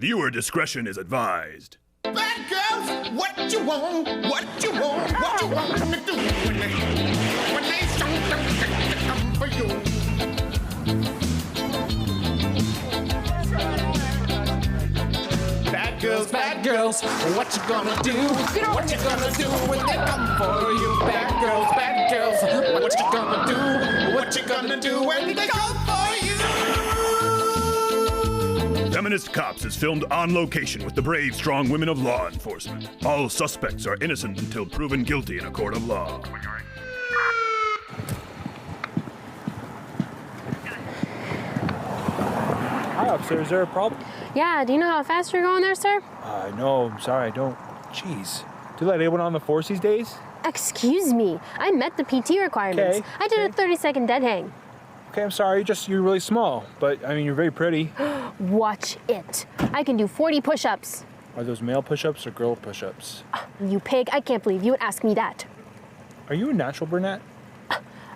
Viewer discretion is advised. Bad girls, what you want, what you want, what you want them to do when they show them to come for you. Bad girls, what you gonna do? What you gonna do when they come for you? Bad girls, what you gonna do? What you gonna do when they come for you? Feminist Cops is filmed on location with the brave, strong women of law enforcement. All suspects are innocent until proven guilty in a court of law. Hi, officer. Is there a problem? Yeah, do you know how fast you're going there, sir? No, I'm sorry, I don't. Jeez. Do you let anyone on the force these days? Excuse me. I met the PT requirements. Okay, I did a 30-second dead hang. Okay, I'm sorry, you're really small. But, I mean, you're very pretty. Watch it. I can do 40 push-ups. Are those male push-ups or girl push-ups? You pig, I can't believe you would ask me that. Are you a natural brunette?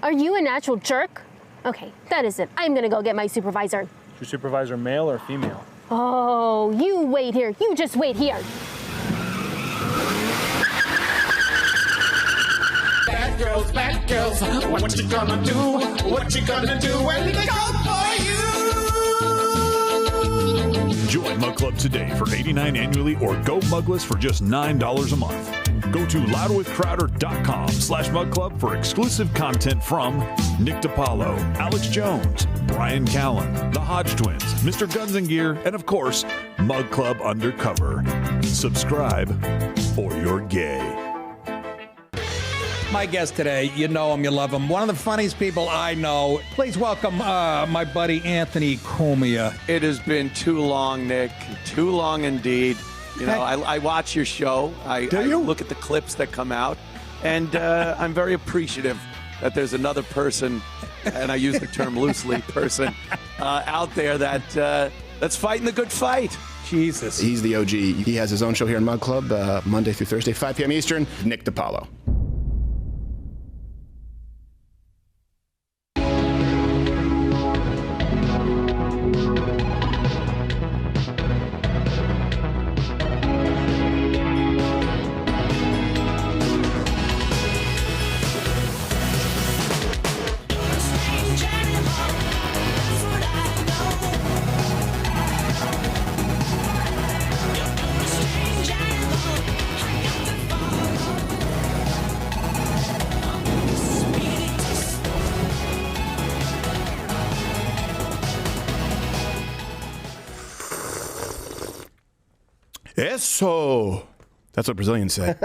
Are you a natural jerk? Okay, that is it. I'm gonna go get my supervisor. Is your supervisor male or female? Oh, you wait here. You just wait here. Bad girls, what you gonna do? What you gonna do when they come for you? Join Mug Club today for $89 annually or go mugless for just $9 a month. Go to louderwithcrowder.com/mugclub for exclusive content from Nick DiPaolo, Alex Jones, Brian Callen, the Hodge Twins, Mr. Guns and Gear, and of course, Mug Club Undercover. Subscribe or you're gay. My guest today, you know him, you love him. One of the funniest people I know. Please welcome my buddy Anthony Cumia. It has been too long, Nick. Too long indeed. You know, I watch your show. I look at the clips that come out, and I'm very appreciative that there's another person, and I use the term loosely, person out there that's fighting the good fight. Jesus. He's the OG. He has his own show here in Mug Club, Monday through Thursday, 5 p.m. Eastern. Nick DiPaolo. Eso. That's what Brazilians say.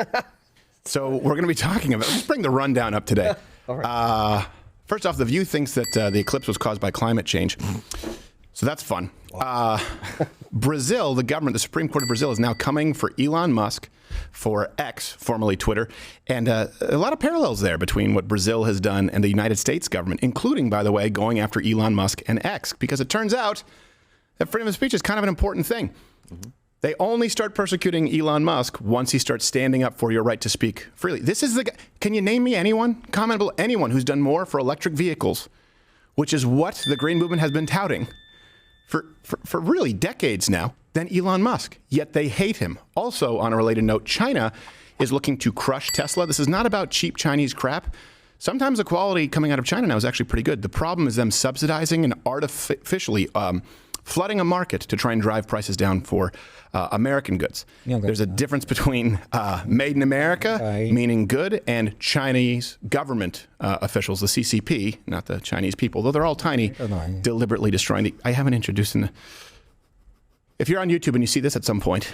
So we're going to be talking about, let's bring the rundown up today. All right. First off, The View thinks that the eclipse was caused by climate change. So that's fun. Brazil, the government, the Supreme Court of Brazil is now coming for Elon Musk for X, formerly Twitter. And a lot of parallels there between what Brazil has done and the United States government, including, by the way, going after Elon Musk and X, because it turns out that freedom of speech is kind of an important thing. Mm-hmm. They only start persecuting Elon Musk once he starts standing up for your right to speak freely. This is the guy. Can you name me anyone, commentable anyone who's done more for electric vehicles, which is what the green movement has been touting for really decades now, than Elon Musk? Yet they hate him. Also, on a related note, China is looking to crush Tesla. This is not about cheap Chinese crap. Sometimes the quality coming out of China now is actually pretty good. The problem is them subsidizing and artificially flooding a market to try and drive prices down for American goods. Yeah, there's a difference between made in America, meaning good, and Chinese government officials, the CCP, not the Chinese people, though they're all tiny, deliberately destroying the... I haven't introduced them. If you're on YouTube and you see this at some point,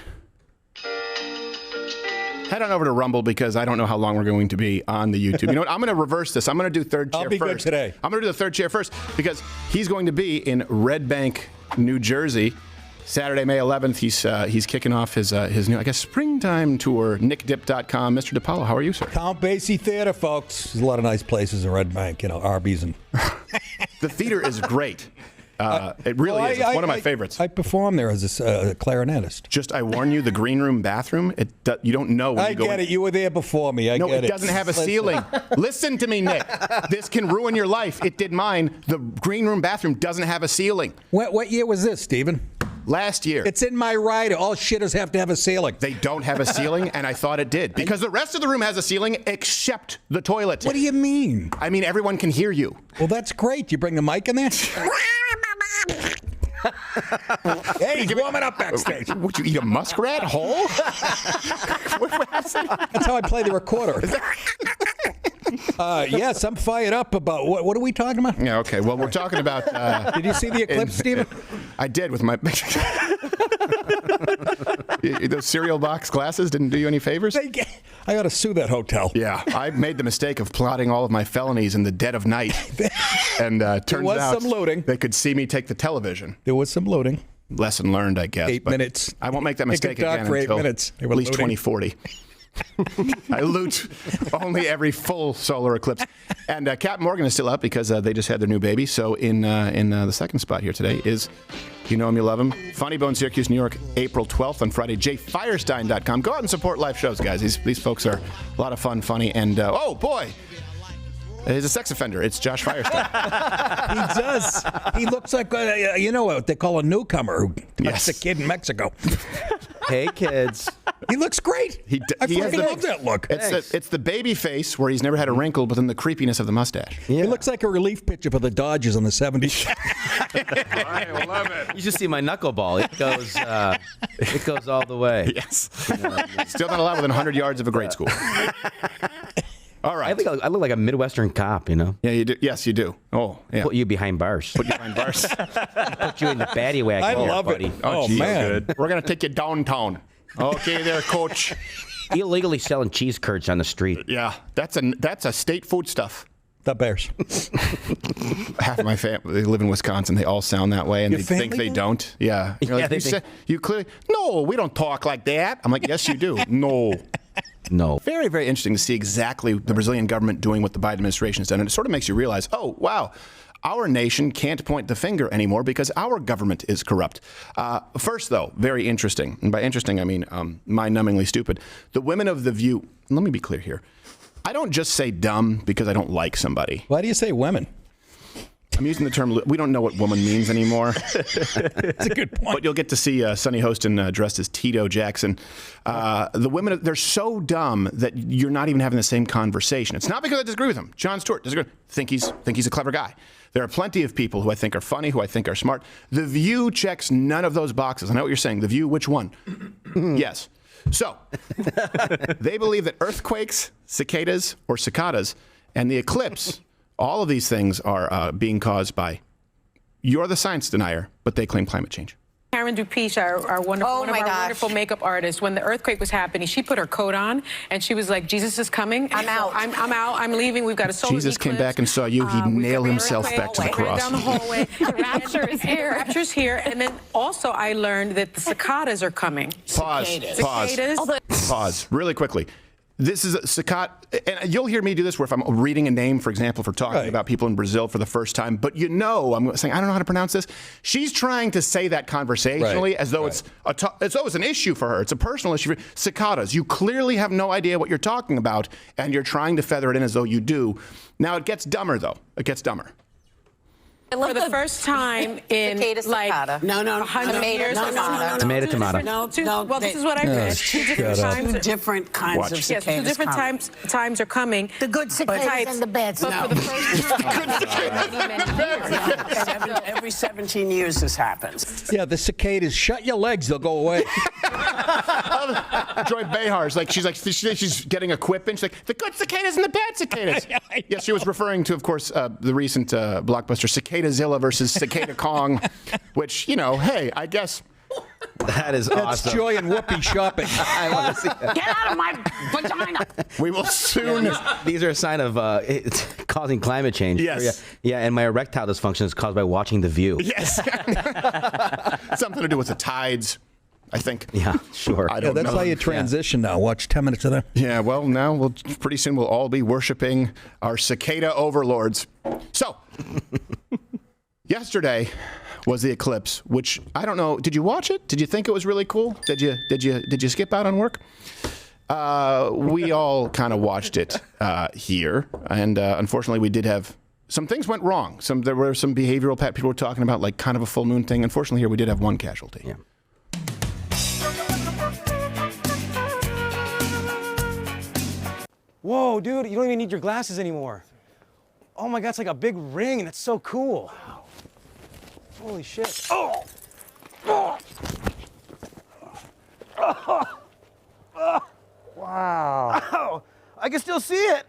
head on over to Rumble, because I don't know how long we're going to be on the YouTube. You know what? I'm going to reverse this. I'm going to do third chair first. I'll be good today. I'm going to do the third chair first, because he's going to be in Red Bank, New Jersey, Saturday, May 11th. He's kicking off his new, I guess, springtime tour. NickDip.com. Mr. DiPaolo, how are you, sir? Count Basie Theater, folks. There's a lot of nice places in Red Bank, you know, Arby's and... The theater is great. It really is. It's one of my favorites. I perform there as a clarinetist. Just, I warn you, the green room bathroom, you don't know when you go in. I get it. You were there before me. I get it. No, it doesn't have a ceiling. Listen to me, Nick. This can ruin your life. It did mine. The green room bathroom doesn't have a ceiling. What year was this, Stephen? Last year. It's in my rider. All shitters have to have a ceiling. They don't have a ceiling, and I thought it did. Because the rest of the room has a ceiling except the toilet. What do you mean? I mean, everyone can hear you. Well, that's great. You bring the mic in there? Hey, he's warming up backstage. Would you eat a muskrat whole? That's how I play the recorder. Yes, I'm fired up about what are we talking about? Yeah, okay. Well, we're talking about... Did you see the eclipse, Stephen? I did with my... Those cereal box glasses didn't do you any favors? I ought to sue that hotel. Yeah, I made the mistake of plotting all of my felonies in the dead of night. And turns was out some loading. They could see me take the television. There was some loading. Lesson learned, I guess. 8 minutes. I won't make that mistake Make a doc again for 8 until minutes. at least 2040. I loot only every full solar eclipse. And Captain Morgan is still up because they just had their new baby. So in the second spot here today is You Know Him, You Love Him. Funny Bone, Syracuse, New York, April 12th on Friday. JFirestein.com. Go out and support live shows, guys. These folks are a lot of fun, funny, and oh boy, he's a sex offender. It's Josh Firestein. He does. He looks like you know what they call a newcomer who touched a kid in Mexico. Hey, kids. He looks great. I fucking love that look. It's the baby face where he's never had a wrinkle, but then the creepiness of the mustache. Yeah. He looks like a relief pitcher for the Dodgers in the 70s. I love it. You should see my knuckleball. It goes all the way. Yes. Still not allowed within 100 yards of a grade school. All right. I look like a Midwestern cop, you know? Yeah, you do. Yes, you do. Oh, yeah. Put you behind bars. Put you behind bars. Put you in the paddy wagon. I love buddy. it. Oh, geez. man. We're going to take you downtown. Okay there, coach. Illegally selling cheese curds on the street. Yeah, that's a state food stuff. The Bears. Half of my family, they live in Wisconsin. They all sound that way, and Your they think they don't. Yeah. You're Yeah, like, they think- you clearly, no, we don't talk like that. I'm like, yes, you do. No. No. Very, very interesting to see exactly the Brazilian government doing what the Biden administration has done. And it sort of makes you realize, oh, wow, our nation can't point the finger anymore because our government is corrupt. First, though, very interesting. And by interesting, I mean mind-numbingly stupid. The women of The View, let me be clear here. I don't just say dumb because I don't like somebody. Why do you say women? I'm using the term, we don't know what woman means anymore. That's a good point. But you'll get to see Sonny Hostin dressed as Tito Jackson. The women, they're so dumb that you're not even having the same conversation. It's not because I disagree with him. John Stewart, disagree. Think he's a clever guy. There are plenty of people who I think are funny, who I think are smart. The View checks none of those boxes. I know what you're saying. The View, which one? Yes. So, they believe that earthquakes, cicadas, or cicadas, and the eclipse, all of these things are being caused by, you're the science denier, but they claim climate change. Karen Dupiche, our wonderful, one of our wonderful makeup artists, when the earthquake was happening, she put her coat on and she was like, Jesus is coming. I'm out. I'm out. I'm leaving. We've got a solar Jesus came eclipse. back and saw you. He'd nail himself back to the cross. Down the hallway. The rapture is here. The rapture's here. And then also I learned that the cicadas are coming. Pause. Really quickly. This is a cicada, and you'll hear me do this where if I'm reading a name, for example, for talking about people in Brazil for the first time, but I'm saying, I don't know how to pronounce this. She's trying to say that conversationally as though it's an issue for her. It's a personal issue. Cicadas. You clearly have no idea what you're talking about, and you're trying to feather it in as though you do. Now, it gets dumber, though. It gets dumber. For the first time in like 100 years. Tomato. No. Well, this is what I read. Two different kinds of cicadas. Yes, two different times are coming. The good cicadas and the bad cicadas. Every 17 years this happens. Yeah, the cicadas. Shut your legs; they'll go away. Joy Behar's she's getting a quip, and she's like, the good cicadas and the bad cicadas. Yes, she was referring to, of course, the recent blockbuster Cicadazilla versus Cicada Kong, which, hey, I guess. That is awesome. That's Joy and Whoopi shopping. I want to see that. Get out of my vagina. We will soon. These are a sign of it's causing climate change. Yes. Yeah, and my erectile dysfunction is caused by watching The View. Yes. Something to do with the tides, I think. Yeah, sure. I don't know. That's how you transition now. Watch 10 minutes of that. Yeah, well, now pretty soon we'll all be worshiping our cicada overlords. So, yesterday was the eclipse, which I don't know. Did you watch it? Did you think it was really cool? Did you skip out on work? We all kind of watched it here, and unfortunately, we did have some things went wrong. There were some behavioral people were talking about, like kind of a full moon thing. Unfortunately, here we did have one casualty. Yeah. Whoa, dude, you don't even need your glasses anymore. Oh my God, it's like a big ring and it's so cool. Wow. Holy shit. Oh! Oh! Oh! Wow. Oh, I can still see it.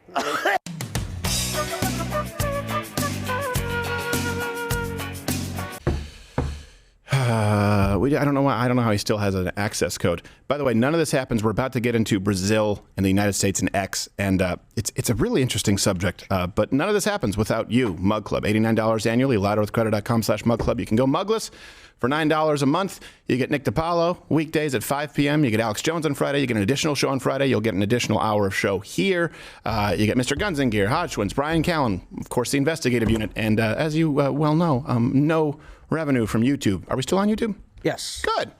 I don't know why. I don't know how he still has an access code. By the way, none of this happens. We're about to get into Brazil and the United States and X, and it's a really interesting subject. But none of this happens without you, Mug Club. $89 annually. louderwithcredit.com/Mug Club. You can go mugless for $9 a month. You get Nick DiPaolo weekdays at 5 p.m. You get Alex Jones on Friday. You get an additional show on Friday. You'll get an additional hour of show here. You get Mr. Guns and Gear, Hodge Twins, Brian Callen, of course, the investigative unit, and as you well know, no revenue from YouTube. Are we still on YouTube? Yes. Good.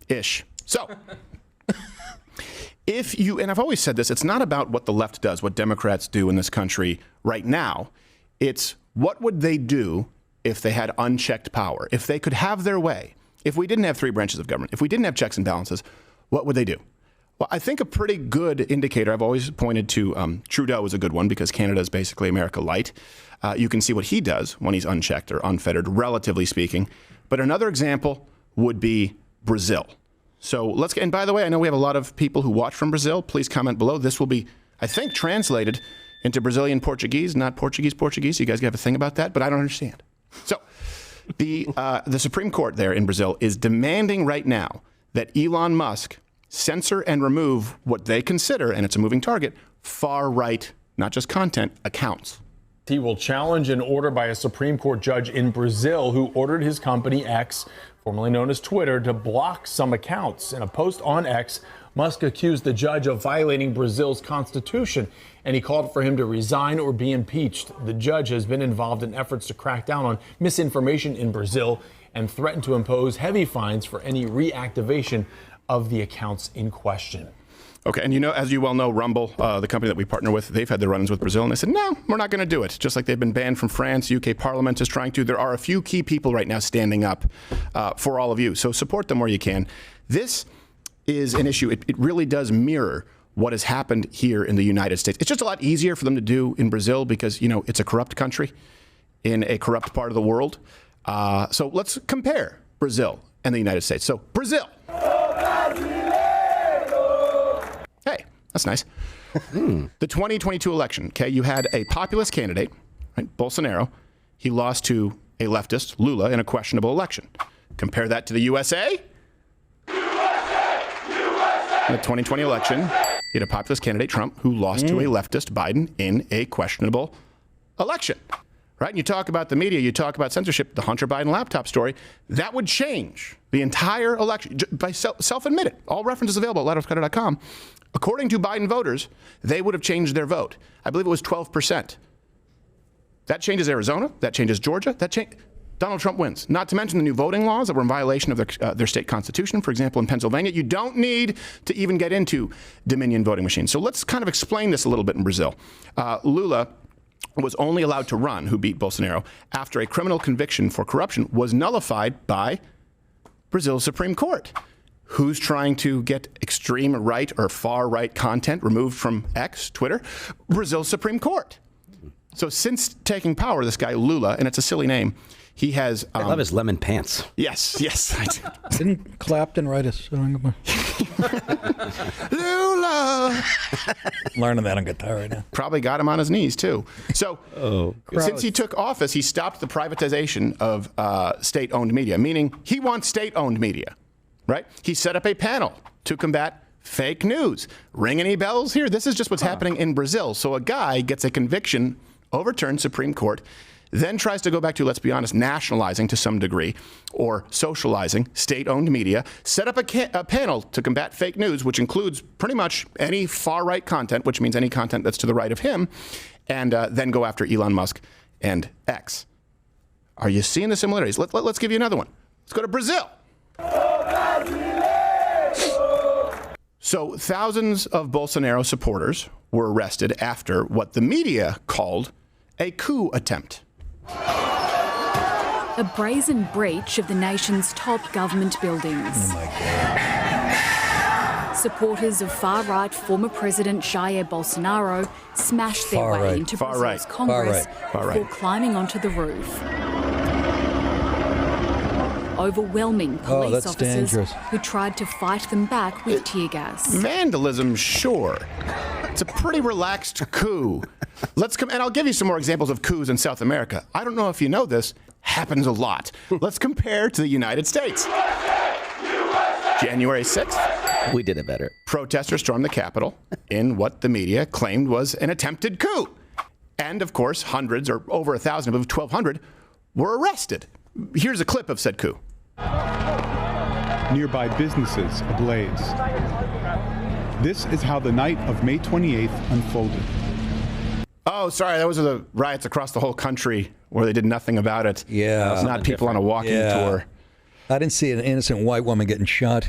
Ish. So, if you, and I've always said this, it's not about what the left does, what Democrats do in this country right now. It's what would they do if they had unchecked power, if they could have their way, if we didn't have three branches of government, if we didn't have checks and balances, what would they do? Well, I think a pretty good indicator, I've always pointed to Trudeau is a good one because Canada is basically America light. You can see what he does when he's unchecked or unfettered, relatively speaking. But another example would be Brazil. So let's get, and by the way, I know we have a lot of people who watch from Brazil. Please comment below. This will be, I think, translated into Brazilian Portuguese, not Portuguese. You guys have a thing about that, but I don't understand. So the Supreme Court there in Brazil is demanding right now that Elon Musk censor and remove what they consider, and it's a moving target, far-right, not just content, accounts. He will challenge an order by a Supreme Court judge in Brazil who ordered his company X, formerly known as Twitter, to block some accounts. In a post on X, Musk accused the judge of violating Brazil's constitution, and he called for him to resign or be impeached. The judge has been involved in efforts to crack down on misinformation in Brazil and threatened to impose heavy fines for any reactivation of the accounts in question. Okay, and you know, as you well know, Rumble, the company that we partner with, they've had their run-ins with Brazil, and they said, no, we're not going to do it. Just like they've been banned from France, UK Parliament is trying to. There are a few key people right now standing up for all of you, so support them where you can. This is an issue. It really does mirror what has happened here in the United States. It's just a lot easier for them to do in Brazil because, you know, it's a corrupt country in a corrupt part of the world. So let's compare Brazil and the United States. So, Brazil. Hey, that's nice. The 2022 election, okay, you had a populist candidate, right, Bolsonaro. He lost to a leftist, Lula, in a questionable election. Compare that to the USA. In the 2020 election, you had a populist candidate, Trump, who lost to a leftist, Biden, in a questionable election. Right? And you talk about the media, you talk about censorship, the Hunter Biden laptop story. That would change the entire election by self-admitted. All references available at louderwithcredit.com. According to Biden voters, they would have changed their vote. I believe it was 12%. That changes Arizona. That changes Georgia. Donald Trump wins. Not to mention the new voting laws that were in violation of their state constitution. For example, in Pennsylvania, you don't need to even get into Dominion voting machines. So let's kind of explain this a little bit in Brazil. Lula was only allowed to run, who beat Bolsonaro, after a criminal conviction for corruption was nullified by Brazil's Supreme Court. Who's trying to get extreme right or far right content removed from X, Twitter? Brazil's Supreme Court. So since taking power, this guy Lula, and it's a silly name, he has... I love his lemon pants. Yes, I do. Didn't Clapton write a song about Lula? Learning that on guitar right now. Probably got him on his knees, too. So since he took office, he stopped the privatization of state-owned media, meaning he wants state-owned media, right? He set up a panel to combat fake news. Ring any bells here? This is just what's happening in Brazil. So a guy gets a conviction, overturned Supreme Court, then tries to go back to, let's be honest, nationalizing to some degree or socializing state-owned media, set up a panel to combat fake news, which includes pretty much any far-right content, which means any content that's to the right of him, and then go after Elon Musk and X. Are you seeing the similarities? Let's give you another one. Let's go to Brazil. So thousands of Bolsonaro supporters were arrested after what the media called a coup attempt. A brazen breach of the nation's top government buildings. Oh my God. Supporters of far-right former President Jair Bolsonaro smashed their way into Brazil's Congress before climbing onto the roof. Overwhelming police officers who tried to fight them back with tear gas. Vandalism, sure. It's a pretty relaxed coup. And I'll give you some more examples of coups in South America. I don't know if you know this, happens a lot. Let's compare to the United States. January 6th. We did it better. Protesters stormed the Capitol in what the media claimed was an attempted coup. And of course, hundreds or over 1,000, above 1,200, were arrested. Here's a clip of said coup. Nearby businesses ablaze. This is how the night of May 28th unfolded. Oh, sorry, those are the riots across the whole country where they did nothing about it. Yeah. It's not people on a walking tour. I didn't see an innocent white woman getting shot.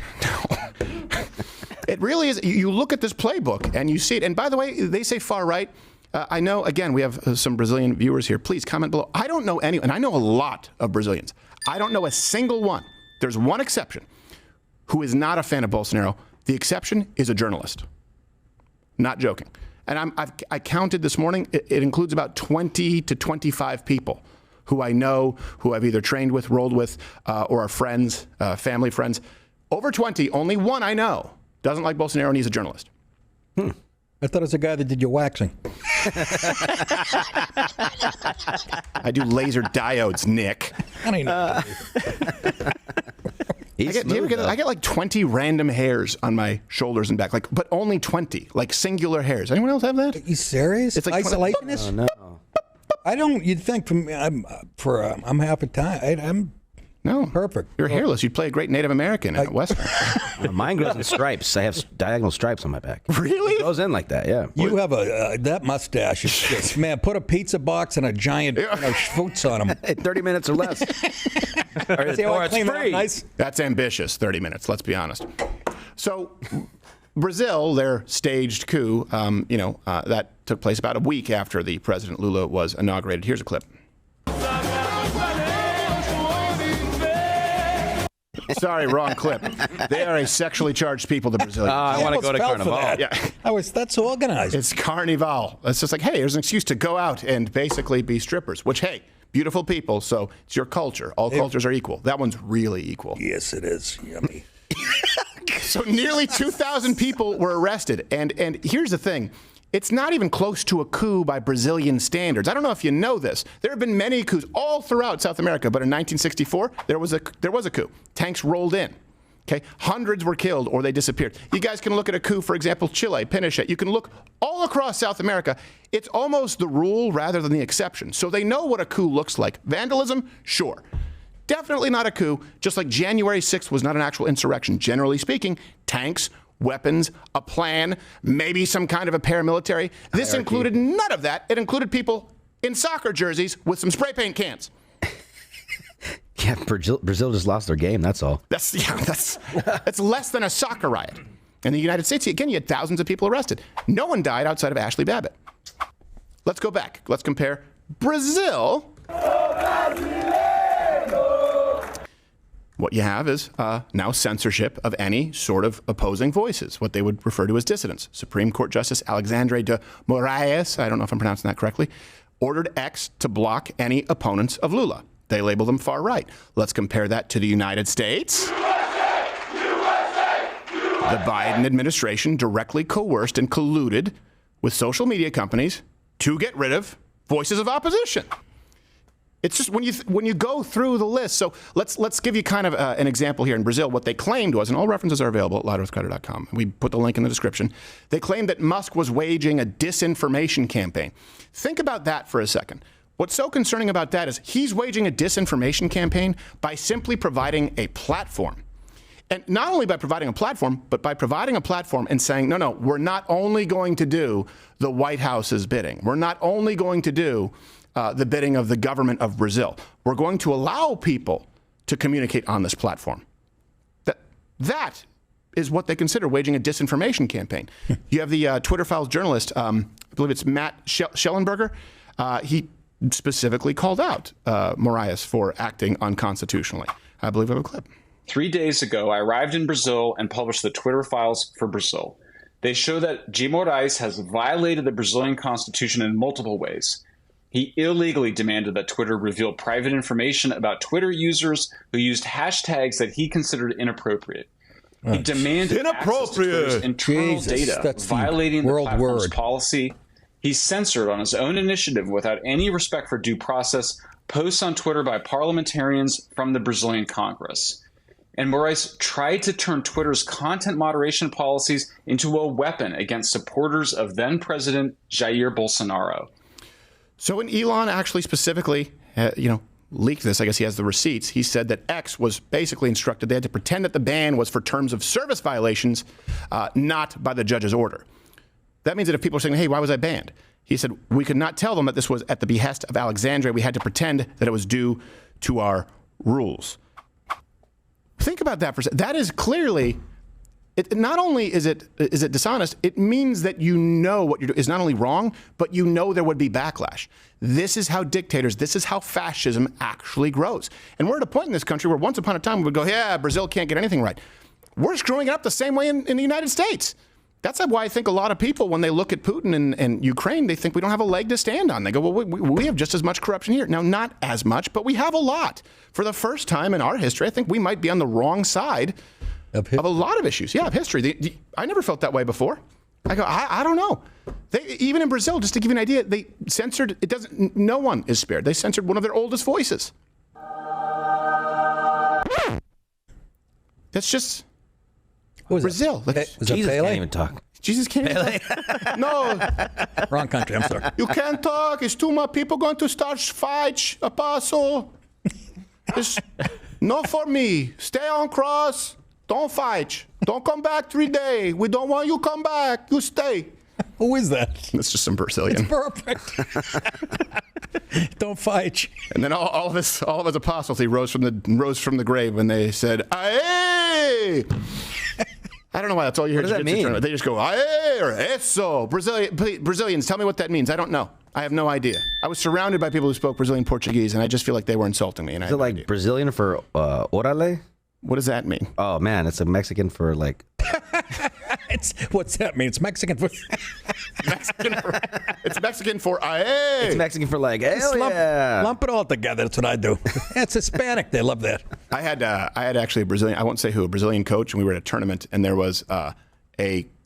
It really is. You look at this playbook and you see it. And by the way, they say far right. I know, again, we have some Brazilian viewers here. Please comment below. I don't know any, and I know a lot of Brazilians. I don't know a single one. There's one exception who is not a fan of Bolsonaro. The exception is a journalist. Not joking. And I counted this morning. It includes about 20 to 25 people who I know, who I've either trained with, rolled with, or are friends, family friends. Over 20, only one I know doesn't like Bolsonaro, and he's a journalist. I thought it was the guy that did your waxing. I do laser diodes, Nick. I don't know. I get like 20 random hairs on my shoulders and back, but only 20, like singular hairs. Anyone else have that? Are you serious? It's like isolationist? Oh, no. I don't. You'd think I'm half a time. I'm no perfect. You're hairless. You'd play a great Native American at Western. Mine grows in stripes. I have diagonal stripes on my back. Really? It goes in like that. Yeah. You have that mustache is just, man. Put a pizza box and a giant boots on them. 30 minutes or less. or it's free. Nice. That's ambitious. 30 minutes. Let's be honest. So, Brazil, their staged coup, that took place about a week after the President Lula was inaugurated. Here's a clip. Sorry, wrong clip. They are a sexually charged people, the Brazilians. I want to go to Carnival. Yeah. That's organized. It's Carnival. It's just like, hey, here's an excuse to go out and basically be strippers, which, hey, beautiful people, so it's your culture. All cultures are equal. That one's really equal. Yes, it is. Yummy. So nearly 2,000 people were arrested. And here's the thing. It's not even close to a coup by Brazilian standards. I don't know if you know this. There have been many coups all throughout South America, but in 1964, there was a coup. Tanks rolled in. Okay, hundreds were killed or they disappeared. You guys can look at a coup, for example, Chile, Pinochet. You can look all across South America. It's almost the rule rather than the exception. So they know what a coup looks like. Vandalism, sure. Definitely not a coup, just like January 6th was not an actual insurrection. Generally speaking, tanks, weapons, a plan, maybe some kind of a paramilitary. This included none of that. It included people in soccer jerseys with some spray paint cans. Yeah, Brazil just lost their game, that's all. That's less than a soccer riot. In the United States, again, you had thousands of people arrested. No one died outside of Ashley Babbitt. Let's go back. Let's compare Brazil. What you have is now censorship of any sort of opposing voices, what they would refer to as dissidents. Supreme Court Justice Alexandre de Moraes, I don't know if I'm pronouncing that correctly, ordered X to block any opponents of Lula. They label them far right. Let's compare that to the United States. The Biden administration directly coerced and colluded with social media companies to get rid of voices of opposition. It's just when you go through the list. So let's give you kind of an example here. In Brazil, what they claimed was, and all references are available at louderwithcarter.com. We put the link in the description. They claimed that Musk was waging a disinformation campaign. Think about that for a second. What's so concerning about that is he's waging a disinformation campaign by simply providing a platform. And not only by providing a platform, but by providing a platform and saying, no, we're not only going to do the White House's bidding. We're not only going to do the bidding of the government of Brazil. We're going to allow people to communicate on this platform. That is what they consider waging a disinformation campaign. You have the Twitter Files journalist, I believe it's Matt Schellenberger. he specifically called out Moraes for acting unconstitutionally. I believe I have a clip. 3 days ago, I arrived in Brazil and published the Twitter files for Brazil. They show that G. Moraes has violated the Brazilian constitution in multiple ways. He illegally demanded that Twitter reveal private information about Twitter users who used hashtags that he considered inappropriate. He demanded access to Twitter's internal data, violating the platform's policy. He censored on his own initiative, without any respect for due process, posts on Twitter by parliamentarians from the Brazilian Congress. And Moraes tried to turn Twitter's content moderation policies into a weapon against supporters of then-President Jair Bolsonaro. So when Elon actually specifically, leaked this, I guess he has the receipts, he said that X was basically instructed they had to pretend that the ban was for terms of service violations, not by the judge's order. That means that if people are saying, hey, why was I banned? He said, we could not tell them that this was at the behest of Alexandria. We had to pretend that it was due to our rules. Think about that for a second. That is clearly, not only is it dishonest, it means that you know what you're doing is not only wrong, but you know there would be backlash. This is how dictators, this is how fascism actually grows. And we're at a point in this country where once upon a time we would go, yeah, Brazil can't get anything right. We're screwing it up the same way in the United States. That's why I think a lot of people, when they look at Putin and Ukraine, they think we don't have a leg to stand on. They go, well, we have just as much corruption here. Now, not as much, but we have a lot. For the first time in our history, I think we might be on the wrong side of a lot of issues. Yeah, of history. I never felt that way before. I go, I don't know. Even in Brazil, just to give you an idea, they censored, no one is spared. They censored one of their oldest voices. That's just... Brazil. Jesus can't even talk. Jesus can't even talk. No. Wrong country, I'm sorry. You can't talk. It's too much. People going to start fights, Apostle. It's not for me. Stay on cross. Don't fight. Don't come back 3 days. We don't want you come back. You stay. Who is that? That's just some Brazilian. It's perfect. Don't fight. And then all of his apostles, he rose from the grave when they said, "Aye." I don't know why that's all you hear. What does that mean? They just go, "Aye" or "Eso." Brazilians, tell me what that means. I don't know. I have no idea. I was surrounded by people who spoke Brazilian Portuguese, and I just feel like they were insulting me. And is it like Brazilian for orale? What does that mean? Oh man, it's a Mexican for like. What's that mean? It's Mexican for. It's Mexican for aye. It's Mexican for like lump it all together. That's what I do. It's Hispanic. They love that. I had actually a Brazilian. I won't say who. A Brazilian coach, and we were at a tournament, and there was a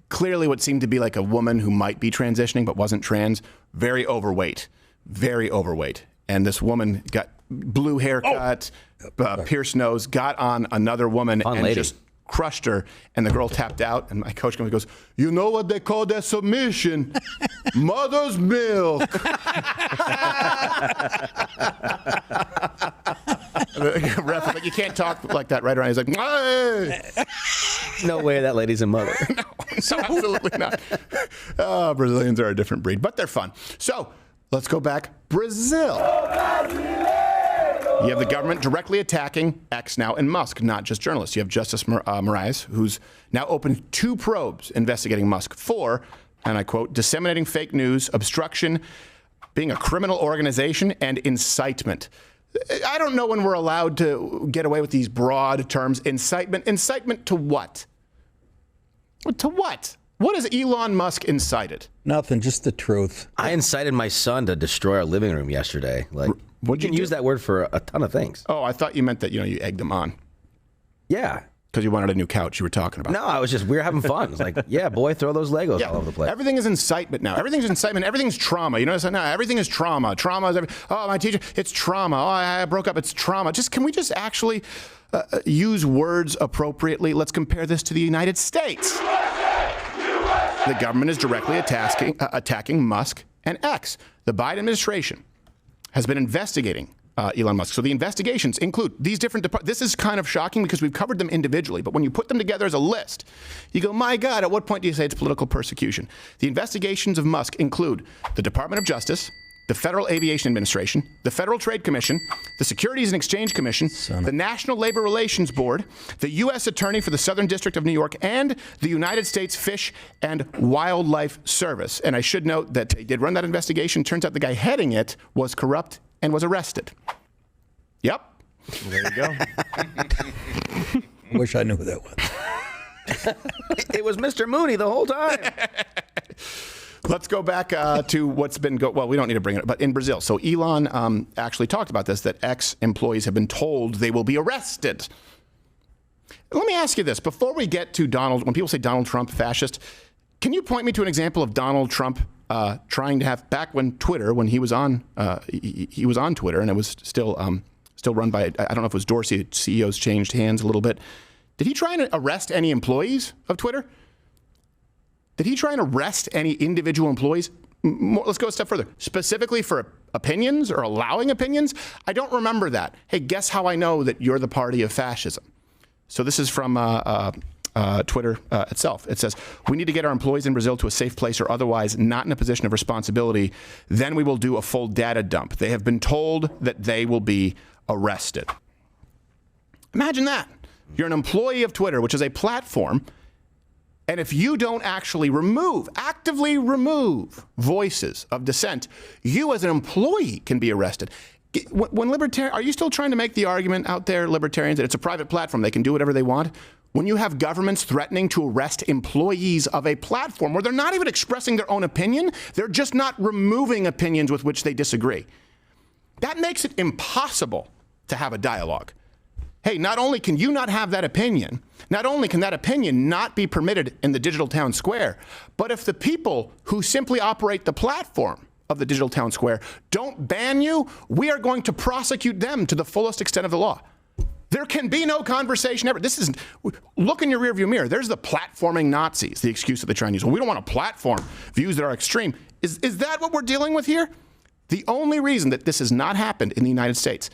clearly what seemed to be like a woman who might be transitioning but wasn't trans. Very overweight, and this woman got blue haircut, pierced nose, got on another woman and just crushed her, and the girl tapped out, and my coach goes, "You know what they call that submission? Mother's milk." The ref was like, "You can't talk like that right around." He's like, "Hey." No way that lady's a mother. No, absolutely not. Brazilians are a different breed, but they're fun. So let's go back. Brazil. You have the government directly attacking X now and Musk, not just journalists. You have Justice Moraes, who's now opened 2 probes investigating Musk for, and I quote, disseminating fake news, obstruction, being a criminal organization, and incitement. I don't know when we're allowed to get away with these broad terms. Incitement. Incitement to what? To what? What has Elon Musk incited? Nothing, just the truth. I incited my son to destroy our living room yesterday. Like, you can use that word for a ton of things. Oh, I thought you meant that, you egged him on. Yeah. Because you wanted a new couch you were talking about. No, we were having fun. It's like, yeah, boy, throw those Legos all over the place. Everything is incitement now. Everything's incitement. Everything's trauma. You know what I'm saying? No, everything is trauma. Trauma is oh, my teacher, it's trauma. Oh, I broke up. It's trauma. Can we just actually use words appropriately? Let's compare this to the United States. The government is directly attacking Musk and X. The Biden administration has been investigating Elon Musk. So the investigations include these different departments. This is kind of shocking because we've covered them individually, but when you put them together as a list, you go, my God, at what point do you say it's political persecution? The investigations of Musk include the Department of Justice, the Federal Aviation Administration, the Federal Trade Commission, the Securities and Exchange Commission, the National Labor Relations Board, the U.S. Attorney for the Southern District of New York, and the United States Fish and Wildlife Service. And I should note that they did run that investigation. Turns out the guy heading it was corrupt and was arrested. Yep. There you go. Wish I knew who that was. It was Mr. Mooney the whole time. Let's go back to what's been well, we don't need to bring it up, but in Brazil. So Elon actually talked about this, that ex-employees have been told they will be arrested. Let me ask you this. Before we get to Donald, when people say Donald Trump fascist, can you point me to an example of Donald Trump trying to have, back when Twitter, when he was on Twitter, and it was still run by, I don't know if it was Dorsey, CEOs changed hands a little bit. Did he try and arrest any employees of Twitter? Did he try and arrest any individual employees? Let's go a step further. Specifically for opinions or allowing opinions? I don't remember that. Hey, guess how I know that you're the party of fascism? So this is from Twitter itself. It says, we need to get our employees in Brazil to a safe place or otherwise not in a position of responsibility. Then we will do a full data dump. They have been told that they will be arrested. Imagine that. You're an employee of Twitter, which is a platform. And if you don't actually actively remove voices of dissent, you as an employee can be arrested. When are you still trying to make the argument out there, libertarians, that it's a private platform, they can do whatever they want? When you have governments threatening to arrest employees of a platform where they're not even expressing their own opinion, they're just not removing opinions with which they disagree. That makes it impossible to have a dialogue. Hey, not only can you not have that opinion, not only can that opinion not be permitted in the digital town square, but if the people who simply operate the platform of the digital town square don't ban you, we are going to prosecute them to the fullest extent of the law. There can be no conversation ever. This is, look in your rearview mirror. There's the platforming Nazis, the excuse that they try and use. Well, we don't want to platform views that are extreme. Is that what we're dealing with here? The only reason that this has not happened in the United States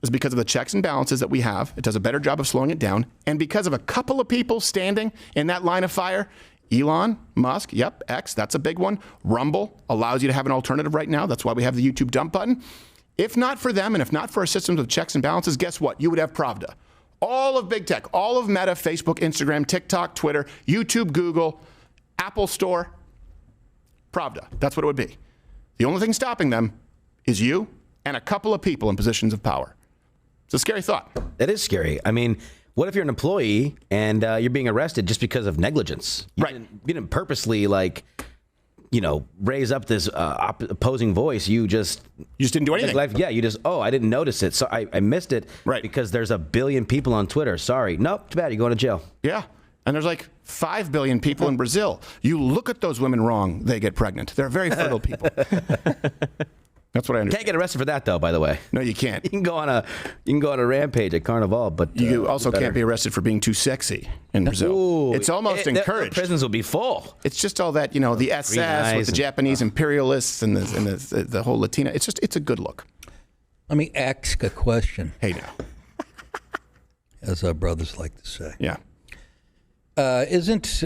is because of the checks and balances that we have. It does a better job of slowing it down. And because of a couple of people standing in that line of fire, Elon Musk, yep, X, that's a big one. Rumble allows you to have an alternative right now. That's why we have the YouTube dump button. If not for them, and if not for a system of checks and balances, guess what? You would have Pravda. All of big tech, all of Meta, Facebook, Instagram, TikTok, Twitter, YouTube, Google, Apple Store, Pravda. That's what it would be. The only thing stopping them is you and a couple of people in positions of power. It's a scary thought. That is scary. I mean, what if you're an employee and you're being arrested just because of negligence? You didn't purposely, raise up this opposing voice. You just didn't do anything. I didn't notice it. So I missed it because there's a billion people on Twitter. Sorry. Nope, too bad. You're going to jail. Yeah. And there's like 5 billion people in Brazil. You look at those women wrong, they get pregnant. They're very fertile people. That's what I understand. Can't get arrested for that, though, by the way. No, you can't. You can go on a rampage at Carnival, but you also can't be arrested for being too sexy in Brazil. Ooh, it's almost encouraged. The prisons will be full. It's just all that, the SS with the Japanese imperialists and the whole Latina. It's a good look. Let me ask a question. Hey, now. As our brothers like to say. Yeah. Isn't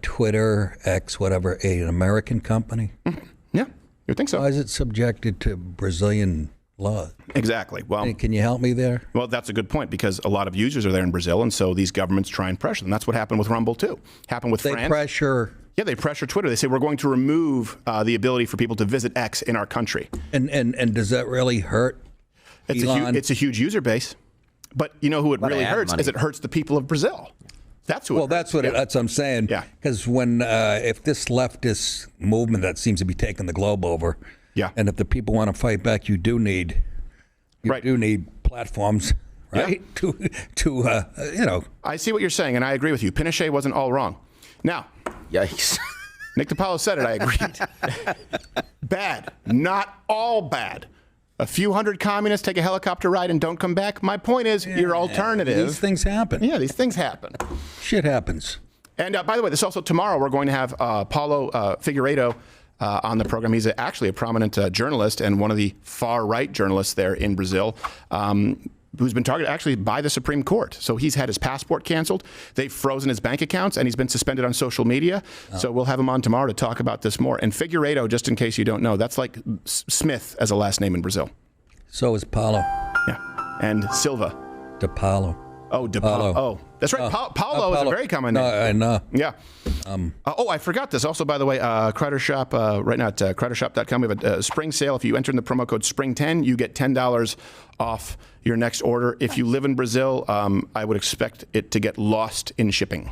Twitter, X, whatever, an American company? Yeah. You would think so. Why is it subjected to Brazilian law? Exactly. Well, can you help me there? Well, that's a good point because a lot of users are there in Brazil, and so these governments try and pressure them. That's what happened with Rumble too. Happened with France. They pressure. Yeah, they pressure Twitter. They say we're going to remove the ability for people to visit X in our country. And does that really hurt Elon? It's a huge user base, but you know who it really hurts is it hurts the people of Brazil. That's who. Well, that's what I'm saying. Yeah. Because when if this leftist movement that seems to be taking the globe over, and if the people want to fight back, you do need platforms, right? Yeah. To I see what you're saying, and I agree with you. Pinochet wasn't all wrong. Now, yikes. Nick DiPaolo said it. I agreed. Bad, not all bad. A few hundred communists take a helicopter ride and don't come back. My point is, your alternative. These things happen. Yeah, these things happen. Shit happens. And by the way, this also tomorrow we're going to have Paulo Figueiredo on the program. He's actually a prominent journalist and one of the far right journalists there in Brazil. who's been targeted actually by the Supreme Court. So he's had his passport canceled. They've frozen his bank accounts, and he's been suspended on social media. Oh. So we'll have him on tomorrow to talk about this more. And Figueiredo, just in case you don't know, that's like Smith as a last name in Brazil. So is Paulo. Yeah. And Silva. De Paulo. Oh, De Paulo. Oh, that's right. Paulo is a very common name. I know. Yeah. I forgot this. Also, by the way, Crowder Shop, right now at crowdershop.com, we have a spring sale. If you enter in the promo code SPRING10, you get $10 off your next order. If you live in Brazil, I would expect it to get lost in shipping.